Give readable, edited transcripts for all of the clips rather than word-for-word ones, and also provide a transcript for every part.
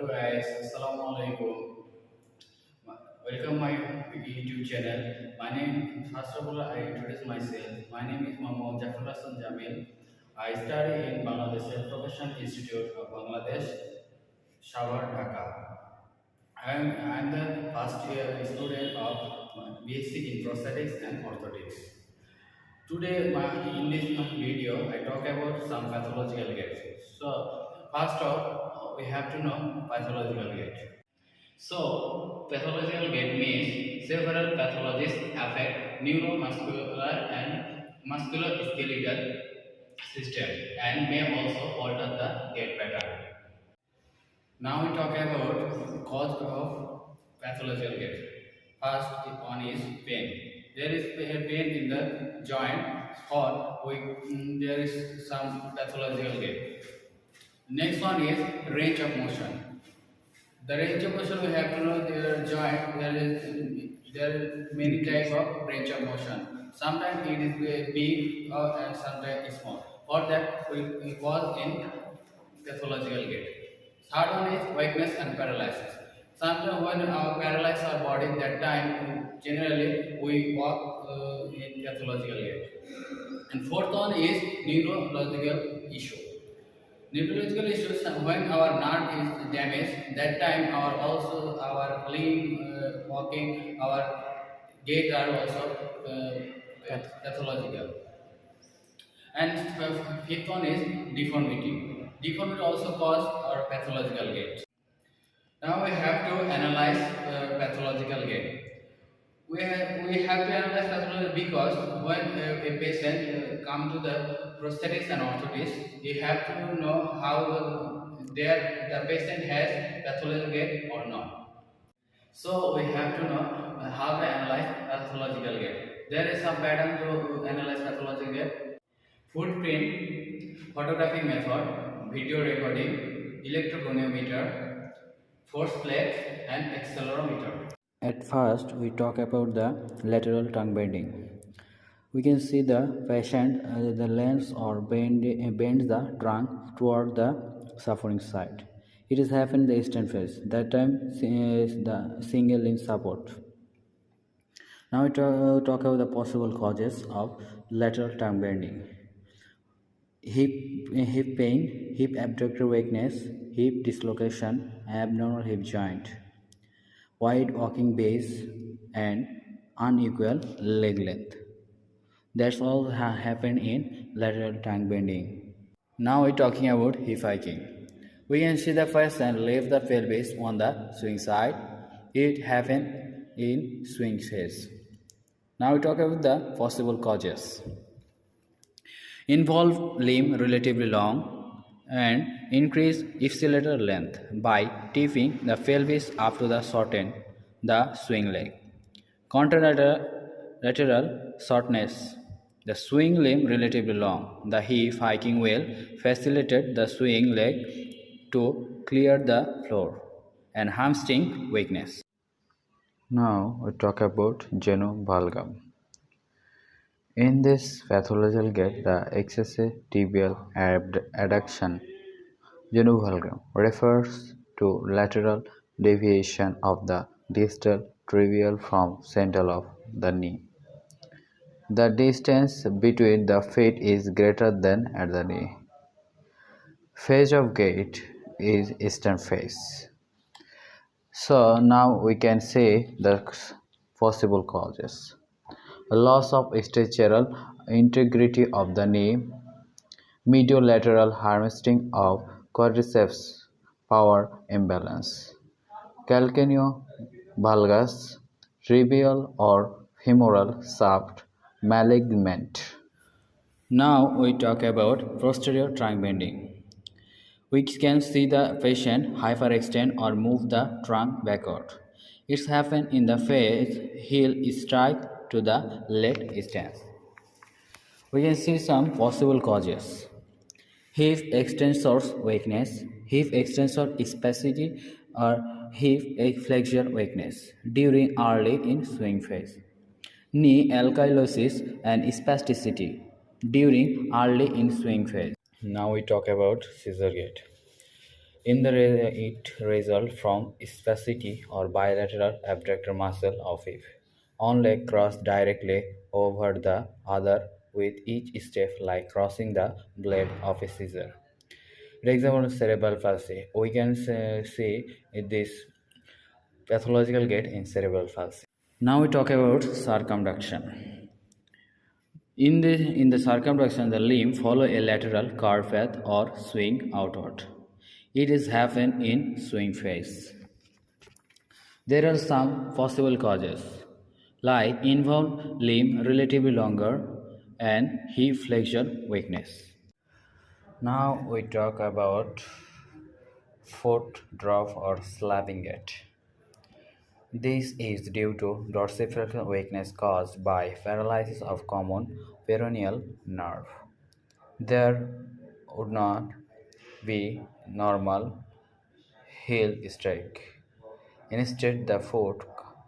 Hello guys, Assalamu alaikum. Welcome my YouTube channel. My name, first of all, I introduce myself. My name is Mohammad Jafar Hassan Jamil. I study in Bangladesh Professional Institute of Bangladesh, Shawar, Dhaka. I'm the first year student of BSc in Prosthetics and Orthotics. Today, in this video, I talk about some pathological gaits. So, first off, we have to know pathological gait. So, pathological gait means several pathologies affect neuromuscular and musculoskeletal system and may also alter the gait pattern. Now we talk about cause of pathological gait. First one is pain. There is pain in the joint or there is some pathological gait. Next one is range of motion. The range of motion we have to know their joint. There are many types of range of motion. Sometimes it is big and sometimes it's small. For that we was in pathological gait. Third one is weakness and paralysis. Sometimes when our paralyze our body, that time generally we walk in pathological gait. And fourth one is neurological issue. Neurological issues when our nerve is damaged, that time our limb walking, our gait are also pathological. And fifth one is deformity. Deformity also cause our pathological gait. Now we have to analyze pathological gait. We have to analyze pathology because when a patient come to the prosthetics and orthotics, you have to know how the patient has pathological gait or not. So we have to know how to analyze pathological gait. There is some pattern to analyze pathological gait. Footprint, photographic method, video recording, electrogoniometer, force plate, and accelerometer. At first, we talk about the lateral tongue bending. We can see the patient, the lens or bends the trunk toward the suffering side. It is happened in the eastern phase. That time is the single limb support. Now we talk about the possible causes of lateral tongue bending. Hip pain, hip abductor weakness, hip dislocation, abnormal hip joint, wide walking base, and unequal leg length. That's all happen in lateral tongue bending. Now we're talking about hip hiking. We can see the person lift the pelvis on the swing side. It happen in swing phase. Now we talk about the possible causes. Involve limb relatively long and increase ipsilateral length by tipping the pelvis up to the shorten the swing leg. Contralateral shortness. The swing limb relatively long. The hip hiking will facilitate the swing leg to clear the floor and hamstring weakness. Now we talk about genu valgum. In this pathological gait, the excessive tibial adduction genu valgum refers to lateral deviation of the distal tibial from central of the knee. The distance between the feet is greater than at the knee. Phase of gait is eastern phase. So now we can say the possible causes. Loss of structural integrity of the knee, mediolateral harvesting of quadriceps power imbalance, calcaneo valgus, tibial or femoral shaft malignment. Now we talk about posterior trunk bending. We can see the patient hyperextend or move the trunk backward. It's happen in the face, heel strike to the left stance. We can see some possible causes. Hip extensor's weakness, hip extensor spasticity or hip flexure weakness during early in swing phase. Knee alkylosis and spasticity during early in swing phase. Now we talk about scissor gait. It results from spasticity or bilateral abductor muscle of hip. One leg crossed directly over the other with each step like crossing the blade of a scissor. For example, cerebral palsy. We can see this pathological gait in cerebral palsy. Now we talk about circumduction. In the circumduction, the limb follow a lateral curve path or swing outward. It is happen in swing phase. There are some possible causes, like involved limb relatively longer and hip flexure weakness. Now we talk about foot drop or slapping it. This is due to dorsiflexion weakness caused by paralysis of common peroneal nerve. There would not be normal heel strike. Instead, the foot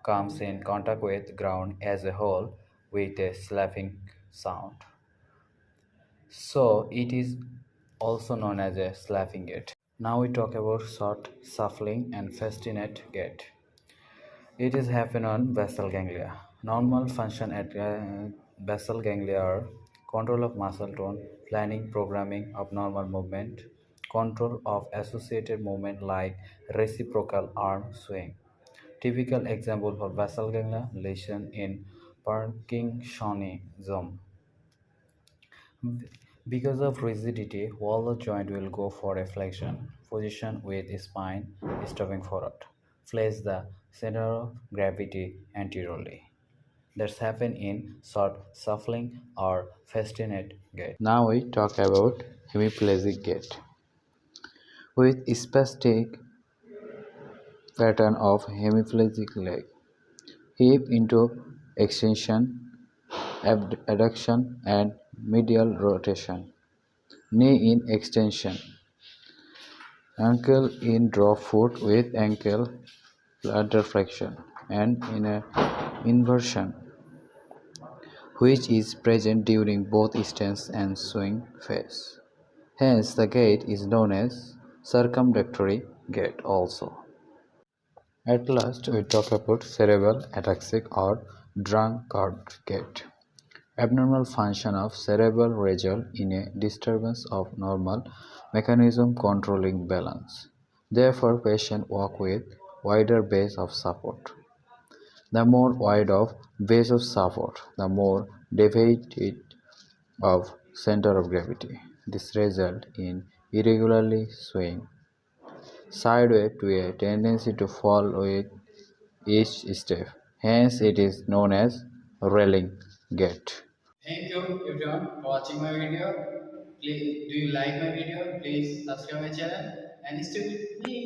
comes in contact with ground as a whole with a slapping sound. So it is also known as a slapping gait. Now we talk about short shuffling and festinate gait. It is happen on basal ganglia. Normal function at basal ganglia are control of muscle tone, planning, programming of normal movement, control of associated movement like reciprocal arm swing. Typical example for basal ganglia lesion in Parkinsonism. Because of rigidity, all the joint will go for a flexion position with spine stopping forward. Place the center of gravity anteriorly. That's happen in short shuffling or festinate gait. Now we talk about hemiplegic gait. With spastic pattern of hemiplegic leg, hip into extension, adduction and medial rotation, knee in extension, ankle in drop foot with ankle plantar flexion, and in a inversion, which is present during both stance and swing phase. Hence, the gait is known as circumductory gait also. At last, we talk about cerebral ataxic or drunkard gait. Abnormal function of cerebral result in a disturbance of normal mechanism controlling balance. Therefore, patient walk with wider base of support. The more wide of base of support, the more deviated of center of gravity. This result in irregularly swing sideways to a tendency to fall with each step. Hence, it is known as railing gait. Thank you everyone for watching my video. Please, do you like my video? Please subscribe my channel and stay with me.